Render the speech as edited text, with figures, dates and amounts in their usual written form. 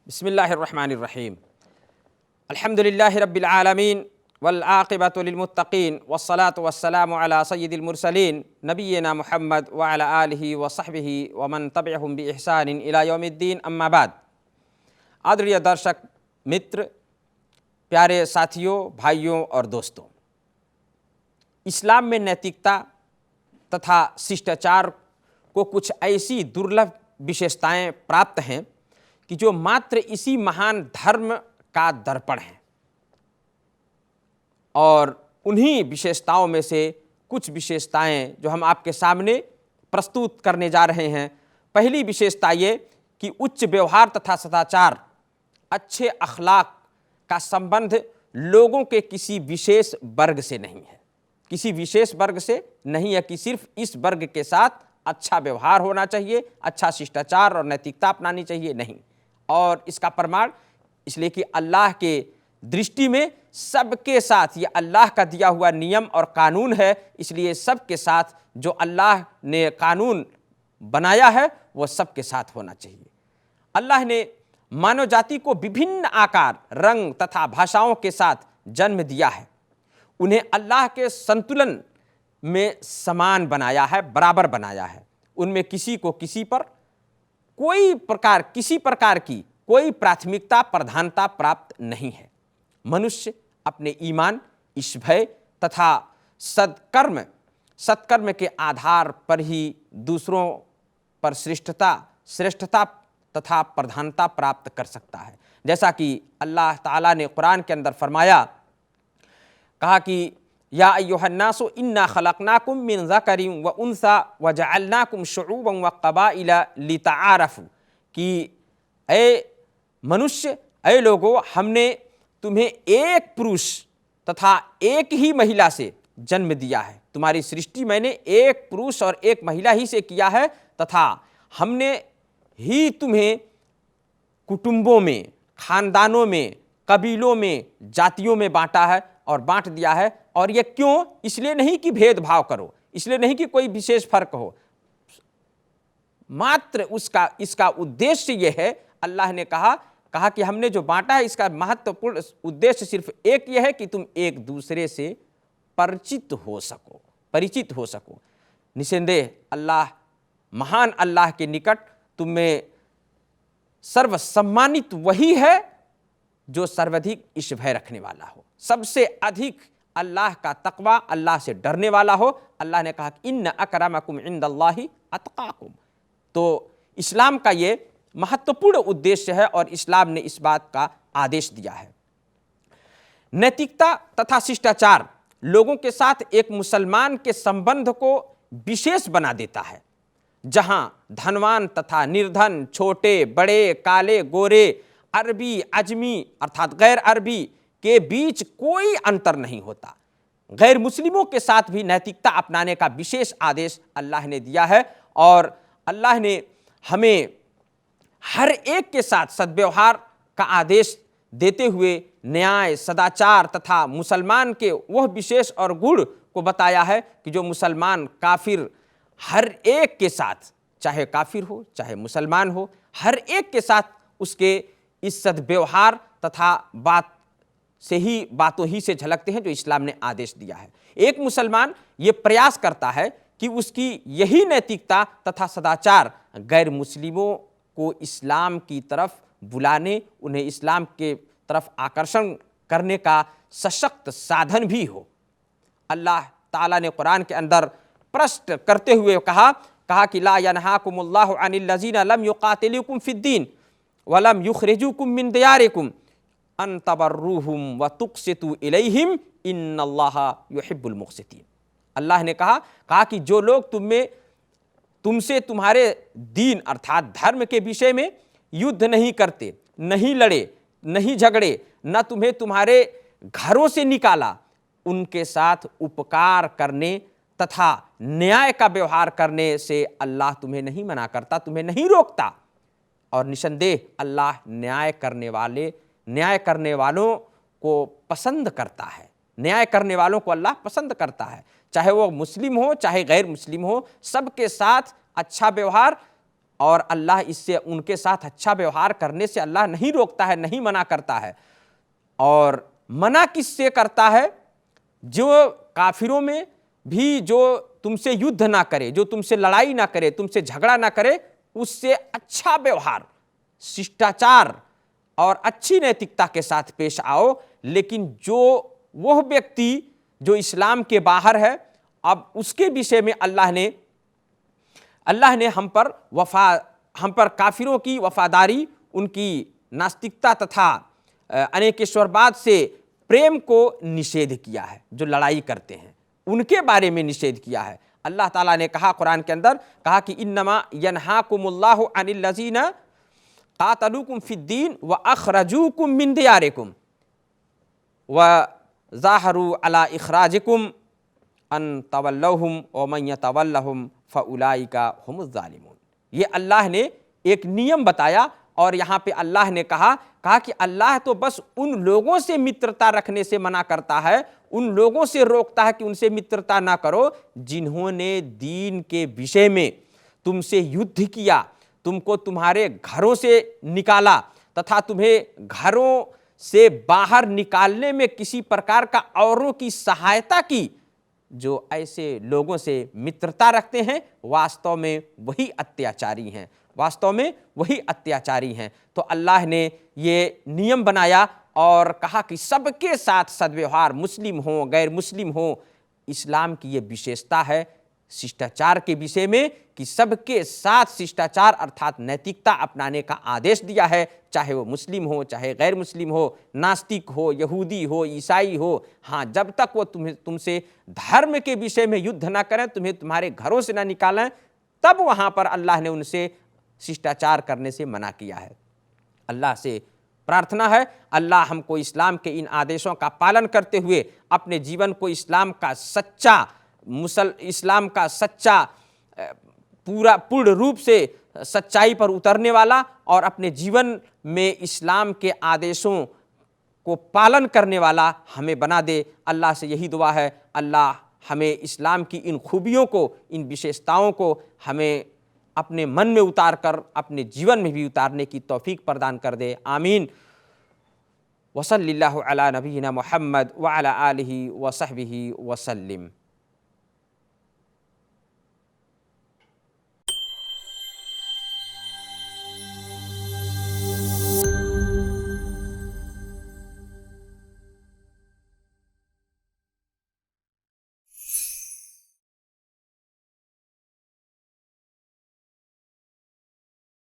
बिस्मिल्लाहिर्रहमानिर्रहीम। अल्हम्दुलिल्लाहि रब्बिल आलमीन वल आक़िबतु लिल मुत्तक़ीन वस्सलातु वस्सलामु अला सय्यिदिल मुरसलीन नबिय्यिना मुहम्मद व अला आलिहि व सहबिहि व मन तबिअहुम बि इहसानिन इला यौमिद्दीन, अम्मा बाद। आदरणीय दर्शक मित्र, प्यारे साथियों, भाइयों और दोस्तों, इस्लाम में नैतिकता तथा शिष्टाचार को कुछ ऐसी दुर्लभ विशेषताएं प्राप्त हैं कि जो मात्र इसी महान धर्म का दर्पण है। और उन्हीं विशेषताओं में से कुछ विशेषताएं जो हम आपके सामने प्रस्तुत करने जा रहे हैं। पहली विशेषता ये कि उच्च व्यवहार तथा सदाचार, अच्छे अखलाक का संबंध लोगों के किसी विशेष वर्ग से नहीं है, किसी विशेष वर्ग से नहीं है कि सिर्फ इस वर्ग के साथ अच्छा व्यवहार होना चाहिए, अच्छा शिष्टाचार और नैतिकता अपनानी चाहिए, नहीं। और इसका प्रमाण इसलिए कि अल्लाह के दृष्टि में सबके साथ ये अल्लाह का दिया हुआ नियम और कानून है, इसलिए सबके साथ जो अल्लाह ने कानून बनाया है वो सबके साथ होना चाहिए। अल्लाह ने मानव जाति को विभिन्न आकार, रंग तथा भाषाओं के साथ जन्म दिया है। उन्हें अल्लाह के संतुलन में समान बनाया है, बराबर बनाया है। उनमें किसी को किसी पर किसी प्रकार की कोई प्राथमिकता, प्रधानता प्राप्त नहीं है। मनुष्य अपने ईमान, ईशभय तथा सत्कर्म के आधार पर ही दूसरों पर श्रेष्ठता तथा प्रधानता प्राप्त कर सकता है। जैसा कि अल्लाह ताला ने कुरान के अंदर फरमाया, कहा कि या अय्युहन्नासु इन्ना खलकनाकुम मिन ज़करिन व उन्सा व जअलनाकुम शुऊबन व क़बाइला लितआरफू, कि ऐ मनुष्य, ऐ लोगों, हमने तुम्हें एक पुरुष तथा एक ही महिला से जन्म दिया है। तुम्हारी सृष्टि मैंने एक पुरुष और एक महिला ही से किया है, तथा हमने ही तुम्हें कुटुंबों में, खानदानों में, कबीलों में, जातियों में बांटा है और बांट दिया है। और ये क्यों? इसलिए नहीं कि भेदभाव करो, इसलिए नहीं कि कोई विशेष फर्क हो, मात्र इसका उद्देश्य यह है, अल्लाह ने कहा कि हमने जो बांटा है इसका महत्वपूर्ण उद्देश्य सिर्फ एक यह है कि तुम एक दूसरे से परिचित हो सको। निसंदेह अल्लाह, महान अल्लाह के निकट तुम में सर्वसम्मानित वही है जो सर्वाधिक ईशभय रखने वाला हो, सबसे अधिक अल्लाह का तकवा, अल्लाह से डरने वाला हो। अल्लाह ने कहा कि इन्न अकरमकुम इंदल्लाहि अतकाकुम। तो इस्लाम का ये महत्वपूर्ण उद्देश्य है और इस्लाम ने इस बात का आदेश दिया है। नैतिकता तथा शिष्टाचार लोगों के साथ एक मुसलमान के संबंध को विशेष बना देता है, जहां धनवान तथा निर्धन, छोटे बड़े, काले गोरे, अरबी अजमी अर्थात गैर अरबी के बीच कोई अंतर नहीं होता। गैर मुस्लिमों के साथ भी नैतिकता अपनाने का विशेष आदेश अल्लाह ने दिया है। और अल्लाह ने हमें हर एक के साथ सद्व्यवहार का आदेश देते हुए न्याय, सदाचार तथा मुसलमान के वह विशेष और गुण को बताया है कि जो मुसलमान काफिर हर एक के साथ, चाहे काफिर हो चाहे मुसलमान हो, हर एक के साथ उसके इस सद्व्यवहार तथा बातों ही से झलकते हैं जो इस्लाम ने आदेश दिया है। एक मुसलमान ये प्रयास करता है कि उसकी यही नैतिकता तथा सदाचार गैर मुस्लिमों को इस्लाम की तरफ बुलाने, उन्हें इस्लाम के तरफ आकर्षण करने का सशक्त साधन भी हो। अल्लाह ताला ने कुरान के अंदर प्रश्न करते हुए कहा कि ला यनहाकुमुल्लाहु अनिल लज़ीना लम युकातिलुकुम फिद्दीन व लम युखरिजुकुम मिन दियारिकुम अन तबर्रुहुम व तुक़सितू इलैहिम इन्नल्लाहा युहिब्बुल मुक़सितीन। अल्लाह ने कहा कि जो लोग तुमसे तुम्हारे दीन अर्थात धर्म के विषय में युद्ध नहीं करते, नहीं लड़े, नहीं झगड़े, न तुम्हें तुम्हारे घरों से निकाला, उनके साथ उपकार करने तथा न्याय का व्यवहार करने से अल्लाह तुम्हें नहीं मना करता, तुम्हें नहीं रोकता। और निसंदेह अल्लाह न्याय करने वालों को पसंद करता है, न्याय करने वालों को अल्लाह पसंद करता है, चाहे वो मुस्लिम हो चाहे गैर मुस्लिम हो, सबके साथ अच्छा व्यवहार और अल्लाह इससे उनके साथ अच्छा व्यवहार करने से अल्लाह नहीं रोकता है, नहीं मना करता है। और मना किससे करता है? जो काफिरों में भी जो तुमसे युद्ध ना करे, जो तुमसे लड़ाई ना करे, तुमसे झगड़ा ना करे, उससे अच्छा व्यवहार, शिष्टाचार और अच्छी नैतिकता के साथ पेश आओ। लेकिन जो वह व्यक्ति जो इस्लाम के बाहर है, अब उसके विषय में अल्लाह ने हम पर काफिरों की वफादारी, उनकी नास्तिकता तथा अनेकेश्वरवाद से प्रेम को निषेध किया है। जो लड़ाई करते हैं उनके बारे में निषेध किया है। अल्लाह ताला ने कहा कुरान के अंदर, कहा कि इन्नमा यनहाकुमुल्लाहु अनिल लज़ीना क़ातलूकुम फिद्दीन व अख़रजूकुम मिन दियारिकुम व ज़ाहरू अला इख़राजिकुम अन तवल्लहुम व मन यतवल्लहुम फ़उलाइका हुमुज़ ज़ालिमून। ये अल्लाह ने एक नियम बताया और यहाँ पे अल्लाह ने कहा कि अल्लाह तो बस उन लोगों से मित्रता रखने से मना करता है, उन लोगों से रोकता है कि उनसे मित्रता ना करो जिन्होंने दीन के विषय में तुमसे युद्ध किया, तुमको तुम्हारे घरों से निकाला तथा तुम्हें घरों से बाहर निकालने में किसी प्रकार का औरों की सहायता की। जो ऐसे लोगों से मित्रता रखते हैं वास्तव में वही अत्याचारी हैं, वास्तव में वही अत्याचारी हैं। तो अल्लाह ने ये नियम बनाया और कहा कि सबके साथ सद्व्यवहार, मुस्लिम हो गैर मुस्लिम हो। इस्लाम की ये विशेषता है शिष्टाचार के विषय में कि सबके साथ शिष्टाचार अर्थात नैतिकता अपनाने का आदेश दिया है, चाहे वो मुस्लिम हो, चाहे गैर मुस्लिम हो, नास्तिक हो, यहूदी हो, ईसाई हो। हाँ, जब तक वो तुमसे धर्म के विषय में युद्ध ना करें, तुम्हें तुम्हारे घरों से ना निकालें, तब वहाँ पर अल्लाह ने उनसे शिष्टाचार करने से मना किया है। अल्लाह से प्रार्थना है, अल्लाह हमको इस्लाम के इन आदेशों का पालन करते हुए अपने जीवन को इस्लाम का सच्चा पूर्ण रूप से सच्चाई पर उतरने वाला और अपने जीवन में इस्लाम के आदेशों को पालन करने वाला हमें बना दे। अल्लाह से यही दुआ है, अल्लाह हमें इस्लाम की इन खूबियों को, इन विशेषताओं को हमें अपने मन में उतार कर अपने जीवन में भी उतारने की तौफीक प्रदान कर दे। आमीन। वसल्लल्लाहु अला नबीना मुहम्मद व अला आलिहि व सहबिहि वसल्लिम।